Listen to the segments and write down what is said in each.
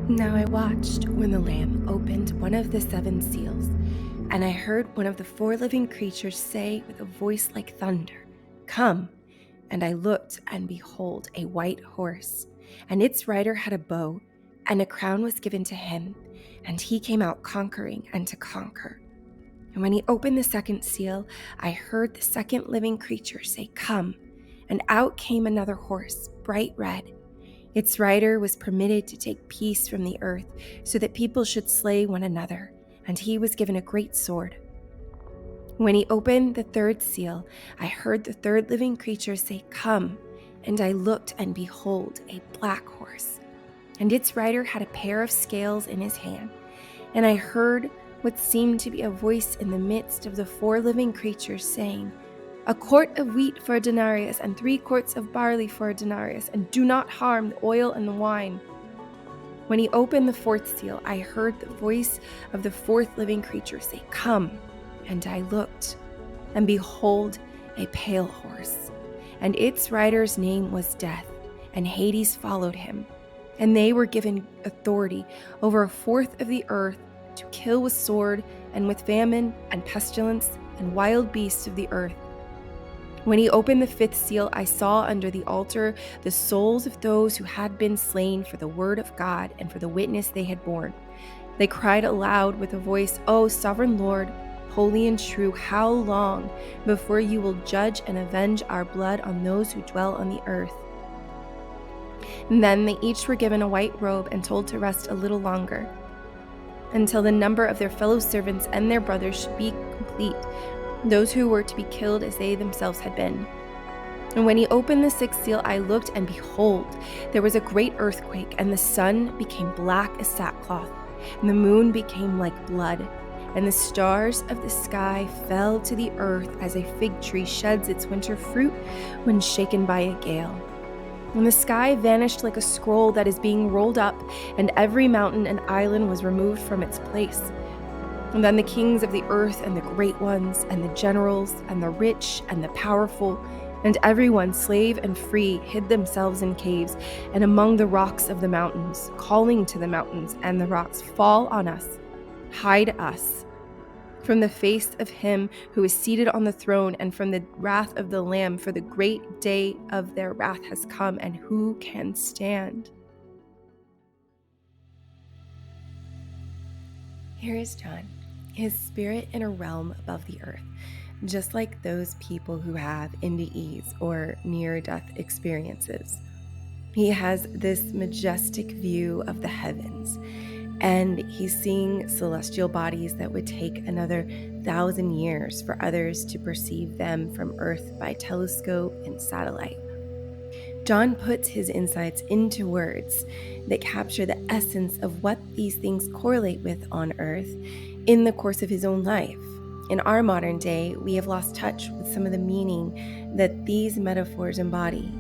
Now I watched when the Lamb opened one of the seven seals, and I heard one of the four living creatures say with a voice like thunder, "Come!" And I looked, and behold, a white horse, and its rider had a bow, and a crown was given to him, and he came out conquering and to conquer. And when he opened the second seal, I heard the second living creature say, "Come!" And out came another horse, bright red. Its rider was permitted to take peace from the earth, so that people should slay one another, and he was given a great sword. When he opened the third seal, I heard the third living creature say, "Come!" And I looked, and behold, a black horse, and its rider had a pair of scales in his hand. And I heard what seemed to be a voice in the midst of the four living creatures saying, "A quart of wheat for a denarius, and 3 quarts of barley for a denarius, and do not harm the oil and the wine." When he opened the fourth seal, I heard the voice of the fourth living creature say, "Come!" And I looked, and behold, a pale horse, and its rider's name was Death, and Hades followed him. And they were given authority over a fourth of the earth to kill with sword, and with famine, and pestilence, and wild beasts of the earth. When he opened the fifth seal, I saw under the altar the souls of those who had been slain for the word of God and for the witness they had borne. They cried aloud with a voice, "O sovereign Lord, holy and true, how long before you will judge and avenge our blood on those who dwell on the earth?" And then they each were given a white robe and told to rest a little longer, until the number of their fellow servants and their brothers should be complete, those who were to be killed as they themselves had been. And when he opened the sixth seal, I looked, and behold, there was a great earthquake, and the sun became black as sackcloth, and the moon became like blood, and the stars of the sky fell to the earth as a fig tree sheds its winter fruit when shaken by a gale. And the sky vanished like a scroll that is being rolled up, and every mountain and island was removed from its place. And then the kings of the earth, and the great ones, and the generals, and the rich, and the powerful, and everyone, slave and free, hid themselves in caves and among the rocks of the mountains, calling to the mountains and the rocks, "Fall on us, hide us from the face of him who is seated on the throne, and from the wrath of the Lamb, for the great day of their wrath has come, and who can stand?" Here is John, his spirit in a realm above the earth, just like those people who have NDEs or near-death experiences. He has this majestic view of the heavens, and he's seeing celestial bodies that would take another 1,000 years for others to perceive them from Earth by telescope and satellite. John puts his insights into words that capture the essence of what these things correlate with on Earth in the course of his own life. In our modern day, we have lost touch with some of the meaning that these metaphors embody.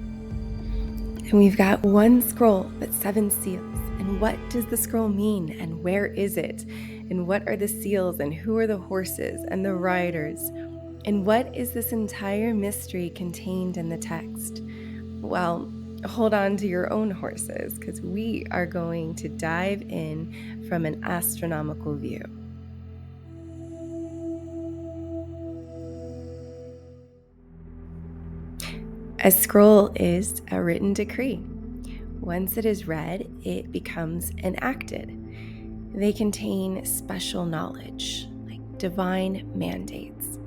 And we've got one scroll, but 7 seals. And what does the scroll mean? And where is it? And what are the seals? And who are the horses and the riders? And what is this entire mystery contained in the text? Well, hold on to your own horses, because we are going to dive in from an astronomical view. A scroll is a written decree. Once it is read, it becomes enacted. They contain special knowledge, like divine mandates.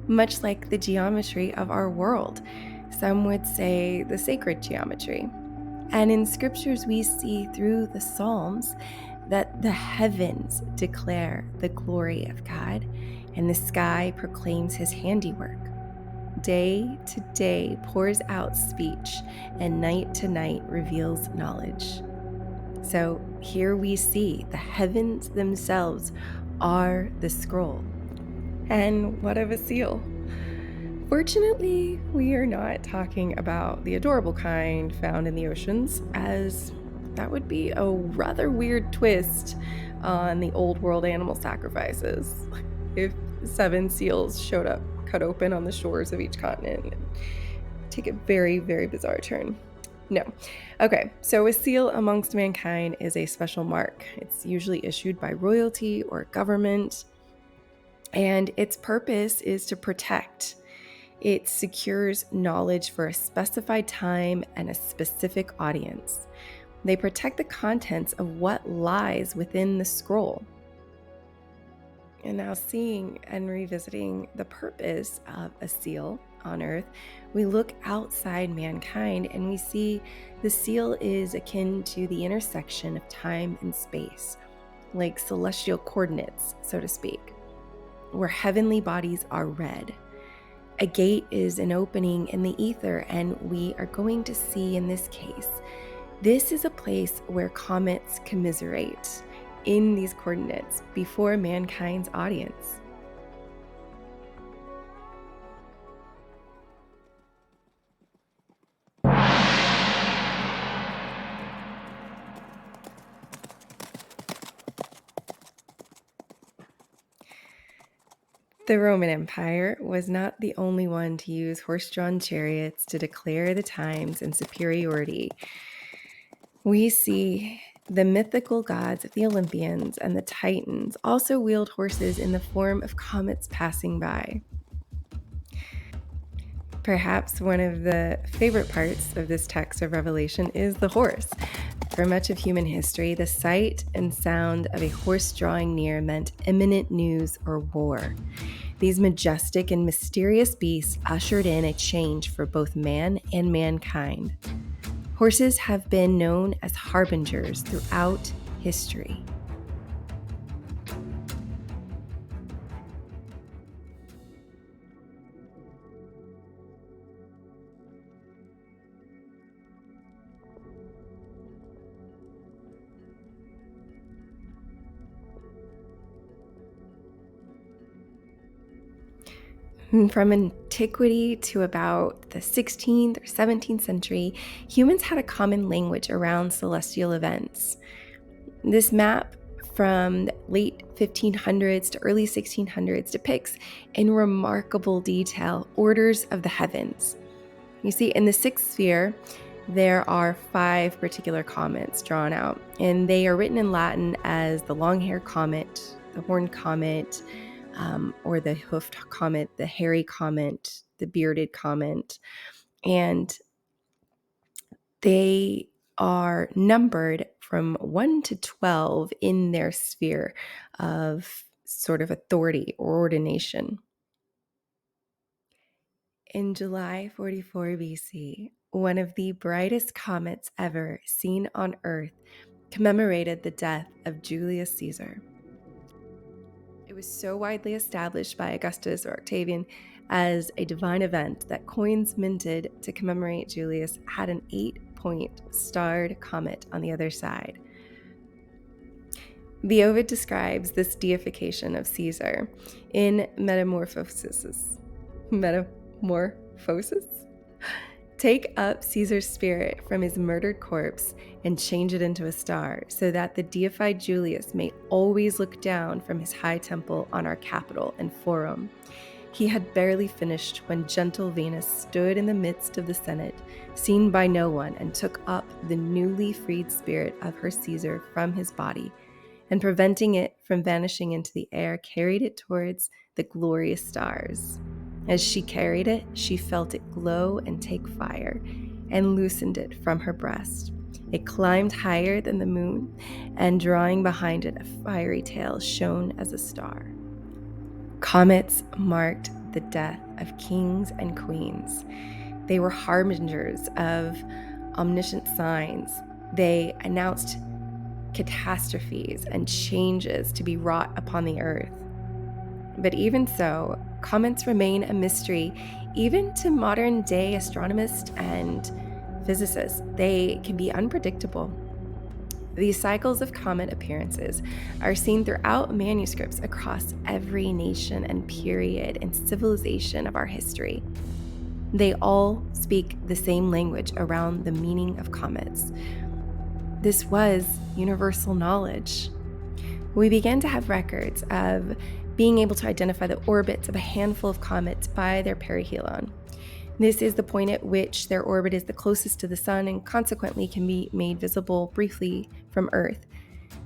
Much like the geometry of our world, some would say the sacred geometry. And in scriptures, we see through the Psalms that the heavens declare the glory of God, and the sky proclaims his handiwork. Day to day pours out speech, and night to night reveals knowledge. So here we see the heavens themselves are the scroll. And what of a seal? Fortunately, we are not talking about the adorable kind found in the oceans, as that would be a rather weird twist on the old world animal sacrifices. If 7 seals showed up cut open on the shores of each continent, it'd take a very, very bizarre turn. No. Okay, so a seal amongst mankind is a special mark. It's usually issued by royalty or government, and its purpose is to protect. It secures knowledge for a specified time and a specific audience. They protect the contents of what lies within the scroll. And now, seeing and revisiting the purpose of a seal on Earth, we look outside mankind and we see the seal is akin to the intersection of time and space, like celestial coordinates, so to speak, where heavenly bodies are read. A gate is an opening in the ether, and we are going to see in this case, this is a place where comets commiserate in these coordinates before mankind's audience. The Roman Empire was not the only one to use horse-drawn chariots to declare the times and superiority. We see the mythical gods of the Olympians and the Titans also wheeled horses in the form of comets passing by. Perhaps one of the favorite parts of this text of Revelation is the horse. For much of human history, the sight and sound of a horse drawing near meant imminent news or war. These majestic and mysterious beasts ushered in a change for both man and mankind. Horses have been known as harbingers throughout history. From antiquity to about the 16th or 17th century, humans had a common language around celestial events. This map from the late 1500s to early 1600s depicts in remarkable detail orders of the heavens. You see, in the sixth sphere, there are 5 particular comets drawn out, and they are written in Latin as the long-haired comet, the horned comet, or the hoofed comet, the hairy comet, the bearded comet, and they are numbered from 1 to 12 in their sphere of sort of authority or ordination. In July 44 BC, one of the brightest comets ever seen on Earth commemorated the death of Julius Caesar. It was so widely established by Augustus or Octavian as a divine event that coins minted to commemorate Julius had an 8-point starred comet on the other side. The Ovid describes this deification of Caesar in Metamorphosis. Take up Caesar's spirit from his murdered corpse and change it into a star, so that the deified Julius may always look down from his high temple on our capital and forum. He had barely finished when gentle Venus stood in the midst of the Senate, seen by no one, and took up the newly freed spirit of her Caesar from his body, and preventing it from vanishing into the air, carried it towards the glorious stars. As she carried it, she felt it glow and take fire, and loosened it from her breast. It climbed higher than the moon, and drawing behind it a fiery tail shone as a star. Comets marked the death of kings and queens. They were harbingers of omniscient signs. They announced catastrophes and changes to be wrought upon the earth. But even so, comets remain a mystery, even to modern-day astronomers and physicists. They can be unpredictable. These cycles of comet appearances are seen throughout manuscripts across every nation and period and civilization of our history. They all speak the same language around the meaning of comets. This was universal knowledge. We began to have records of being able to identify the orbits of a handful of comets by their perihelion. This is the point at which their orbit is the closest to the sun and consequently can be made visible briefly from Earth.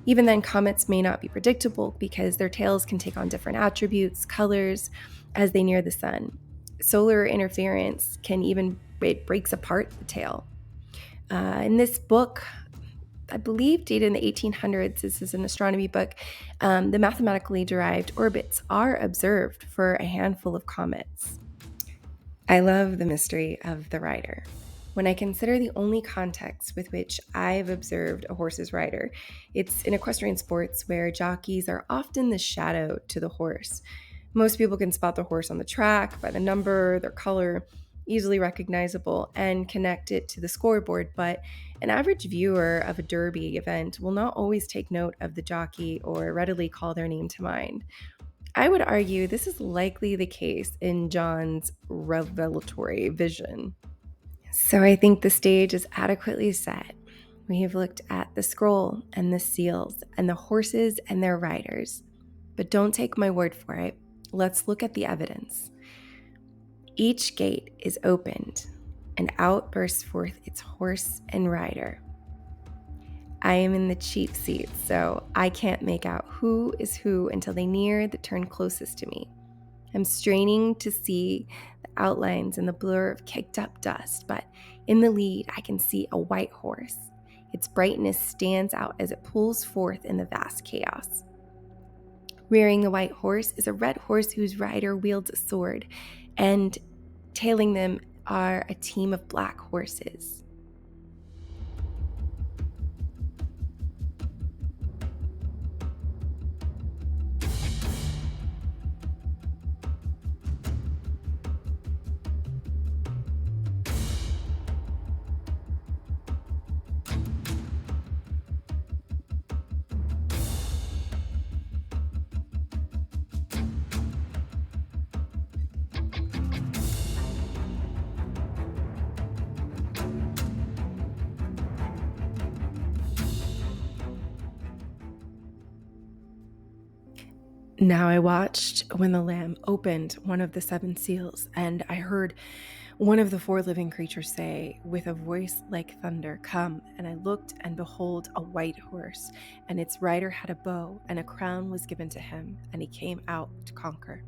Even then, comets may not be predictable because their tails can take on different attributes, colors, as they near the sun. Solar interference can even, it breaks apart the tail. In this book, I believe dated in the 1800s, this is an astronomy book, the mathematically derived orbits are observed for a handful of comets. I love the mystery of the rider. When I consider the only context with which I've observed a horse's rider, it's in equestrian sports where jockeys are often the shadow to the horse. Most people can spot the horse on the track by the number, their color, easily recognizable, and connect it to the scoreboard, but an average viewer of a derby event will not always take note of the jockey or readily call their name to mind. I would argue this is likely the case in John's revelatory vision. So I think the stage is adequately set. We have looked at the scroll and the seals and the horses and their riders. But don't take my word for it. Let's look at the evidence. Each gate is opened, and out bursts forth its horse and rider. I am in the cheap seat, so I can't make out who is who until they near the turn closest to me. I'm straining to see the outlines and the blur of kicked up dust, but in the lead, I can see a white horse. Its brightness stands out as it pulls forth in the vast chaos. Rearing the white horse is a red horse whose rider wields a sword, and tailing them are a team of black horses. Now I watched when the Lamb opened one of the seven seals, and I heard one of the four living creatures say, with a voice like thunder, "Come." And I looked, and behold, a white horse, and its rider had a bow, and a crown was given to him, and he came out to conquer.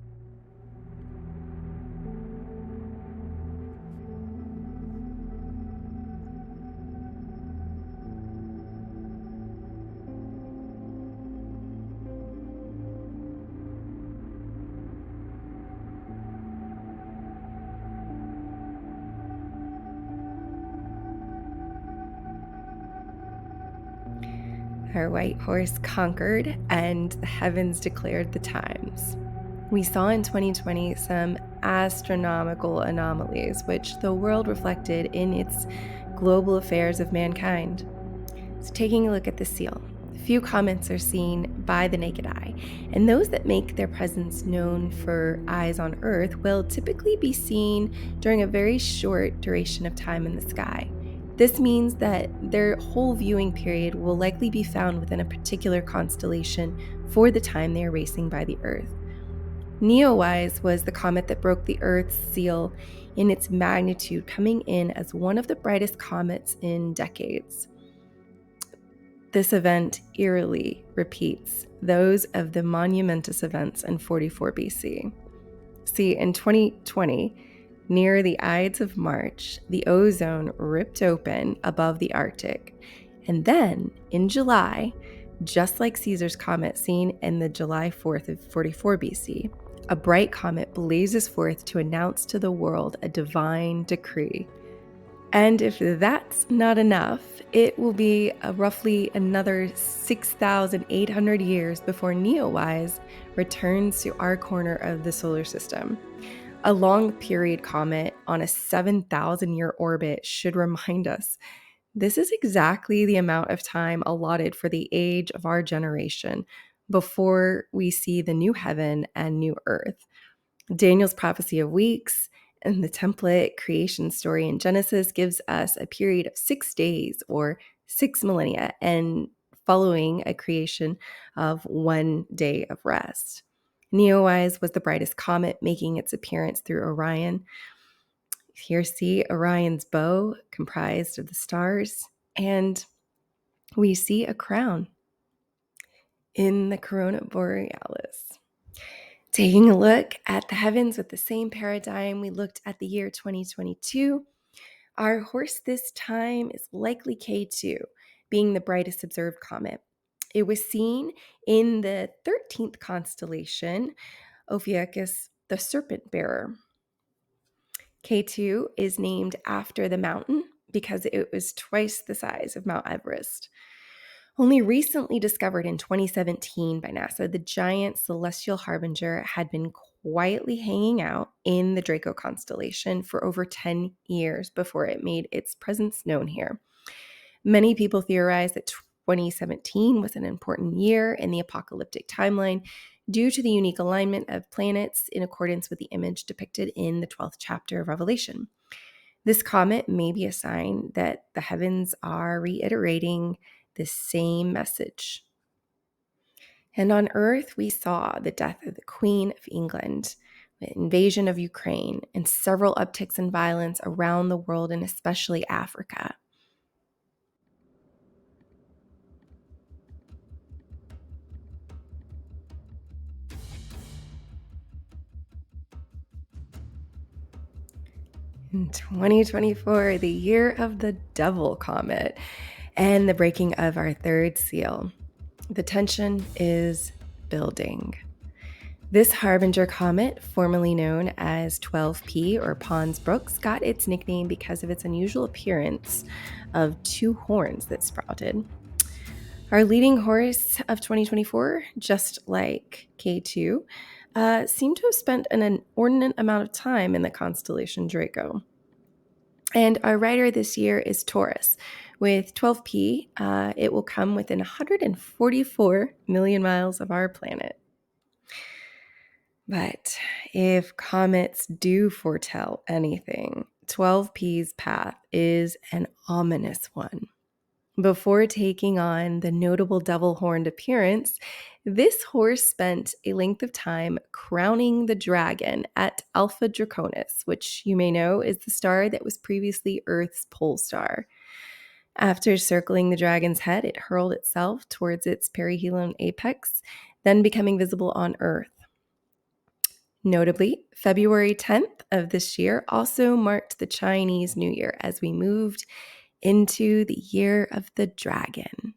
Our white horse conquered, and the heavens declared the times. We saw in 2020 some astronomical anomalies, which the world reflected in its global affairs of mankind. So, taking a look at the seal, few comets are seen by the naked eye, and those that make their presence known for eyes on Earth will typically be seen during a very short duration of time in the sky. This means that their whole viewing period will likely be found within a particular constellation for the time they are racing by the Earth. Neowise was the comet that broke the Earth's seal in its magnitude, coming in as one of the brightest comets in decades. This event eerily repeats those of the monumentous events in 44 BC. See, in 2020, near the Ides of March, the ozone ripped open above the Arctic. And then, in July, just like Caesar's comet seen in the July 4th of 44 BC, a bright comet blazes forth to announce to the world a divine decree. And if that's not enough, it will be roughly another 6,800 years before Neowise returns to our corner of the solar system. A long period comet on a 7,000-year orbit should remind us this is exactly the amount of time allotted for the age of our generation before we see the new heaven and new earth. Daniel's prophecy of weeks and the template creation story in Genesis gives us a period of 6 days or 6 millennia, and following a creation of 1 day of rest. Neowise was the brightest comet making its appearance through Orion. Here, see Orion's bow comprised of the stars, and we see a crown in the corona borealis. Taking a look at the heavens with the same paradigm we looked at the year 2022, our horse this time is likely K2, being the brightest observed comet. It was seen in the 13th constellation, Ophiuchus, the serpent bearer. K2 is named after the mountain because it was twice the size of Mount Everest. Only recently discovered in 2017 by NASA, the giant celestial harbinger had been quietly hanging out in the Draco constellation for over 10 years before it made its presence known here. Many people theorize that 2017 was an important year in the apocalyptic timeline due to the unique alignment of planets in accordance with the image depicted in the 12th chapter of Revelation. This comet may be a sign that the heavens are reiterating the same message. And on Earth, we saw the death of the Queen of England, the invasion of Ukraine, and several upticks in violence around the world and especially Africa. In 2024, the year of the Devil comet, and the breaking of our third seal. The tension is building. This harbinger comet, formerly known as 12P or Pons Brooks, got its nickname because of its unusual appearance of two horns that sprouted. Our leading horse of 2024, just like K2, seemed to have spent an inordinate amount of time in the constellation Draco. And our rider this year is Taurus. With 12P, it will come within 144 million miles of our planet. But if comets do foretell anything, 12P's path is an ominous one. Before taking on the notable devil-horned appearance, this horse spent a length of time crowning the dragon at Alpha Draconis, which you may know is the star that was previously Earth's pole star. After circling the dragon's head, it hurled itself towards its perihelion apex, then becoming visible on Earth. Notably, February 10th of this year also marked the Chinese New Year as we moved into the year of the dragon.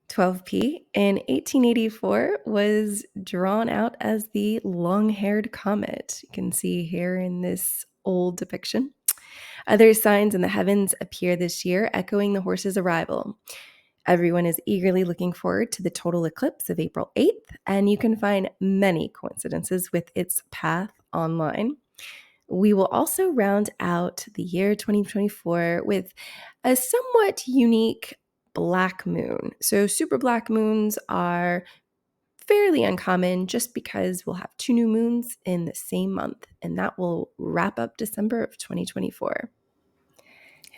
12P in 1884 was drawn out as the long-haired comet. You can see here in this old depiction. Other signs in the heavens appear this year, echoing the horse's arrival. Everyone is eagerly looking forward to the total eclipse of April 8th, and you can find many coincidences with its path online. We will also round out the year 2024 with a somewhat unique black moon. So super black moons are fairly uncommon just because we'll have two new moons in the same month, and that will wrap up December of 2024.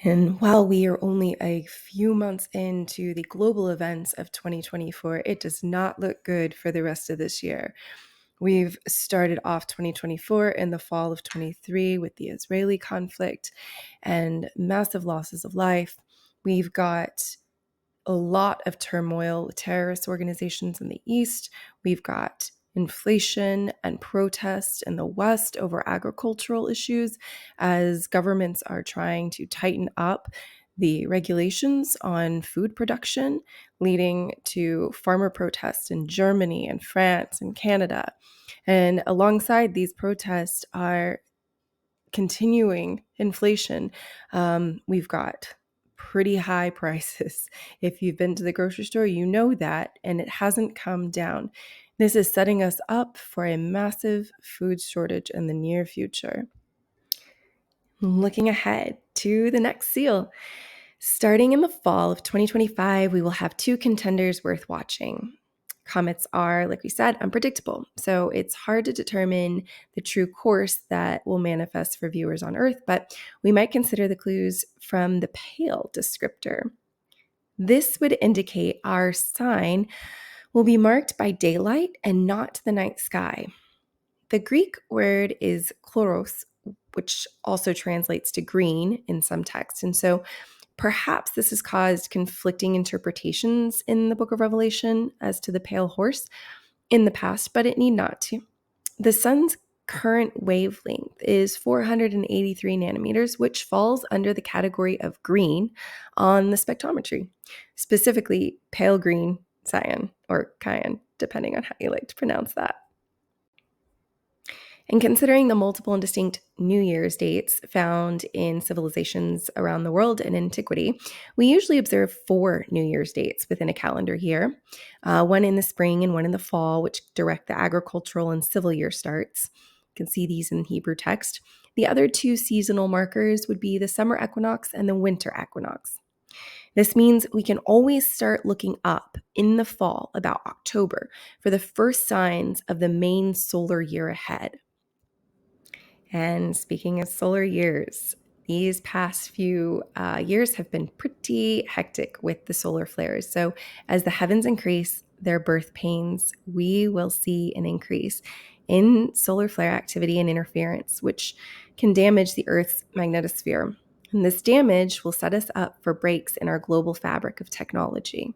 And while we are only a few months into the global events of 2024, it does not look good for the rest of this year. We've started off 2024 in the fall of 23 with the Israeli conflict and massive losses of life. We've got a lot of turmoil with terrorist organizations in the East. We've got inflation and protest in the West over agricultural issues as governments are trying to tighten up the regulations on food production, leading to farmer protests in Germany and France and Canada. And alongside these protests are continuing inflation. We've got pretty high prices. If you've been to the grocery store, you know that, and it hasn't come down. This is setting us up for a massive food shortage in the near future. Looking ahead to the next seal. Starting in the fall of 2025, we will have two contenders worth watching. Comets are, like we said, unpredictable, so it's hard to determine the true course that will manifest for viewers on Earth, but we might consider the clues from the pale descriptor. This would indicate our sign will be marked by daylight and not the night sky. The Greek word is chloros, which also translates to green in some texts. And so perhaps this has caused conflicting interpretations in the book of Revelation as to the pale horse in the past, but it need not to. The sun's current wavelength is 483 nanometers, which falls under the category of green on the spectrometry, specifically pale green cyan or cyan, depending on how you like to pronounce that. And considering the multiple and distinct New Year's dates found in civilizations around the world in antiquity, we usually observe 4 New Year's dates within a calendar year, one in the spring and one in the fall, which direct the agricultural and civil year starts. You can see these in Hebrew text. The other 2 seasonal markers would be the summer equinox and the winter equinox. This means we can always start looking up in the fall, about October, for the first signs of the main solar year ahead. And speaking of solar years, these past few years have been pretty hectic with the solar flares. So as the heavens increase their birth pains, we will see an increase in solar flare activity and interference, which can damage the Earth's magnetosphere. And this damage will set us up for breaks in our global fabric of technology.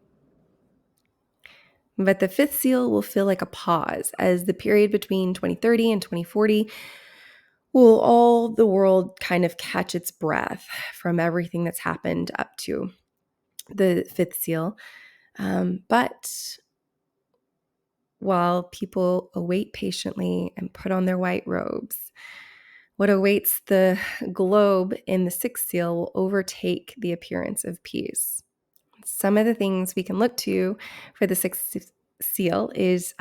But the 5th seal will feel like a pause, as the period between 2030 and 2040 will all the world kind of catch its breath from everything that's happened up to the 5th seal. But while people await patiently and put on their white robes, what awaits the globe in the 6th seal will overtake the appearance of peace. Some of the things we can look to for the 6th seal is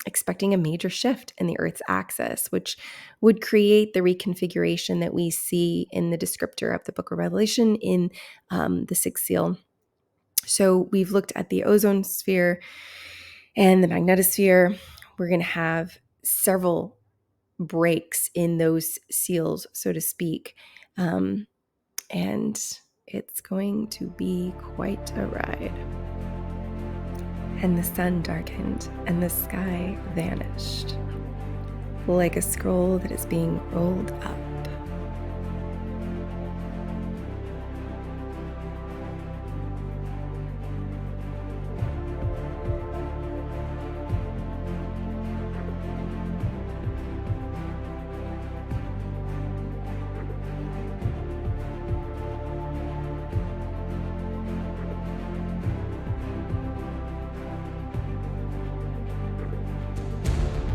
expecting a major shift in the Earth's axis, which would create the reconfiguration that we see in the descriptor of the book of Revelation in the 6th seal. So we've looked at the ozone sphere and the magnetosphere. We're going to have several breaks in those seals, so to speak. And it's going to be quite a ride. And the sun darkened, and the sky vanished, like a scroll that is being rolled up.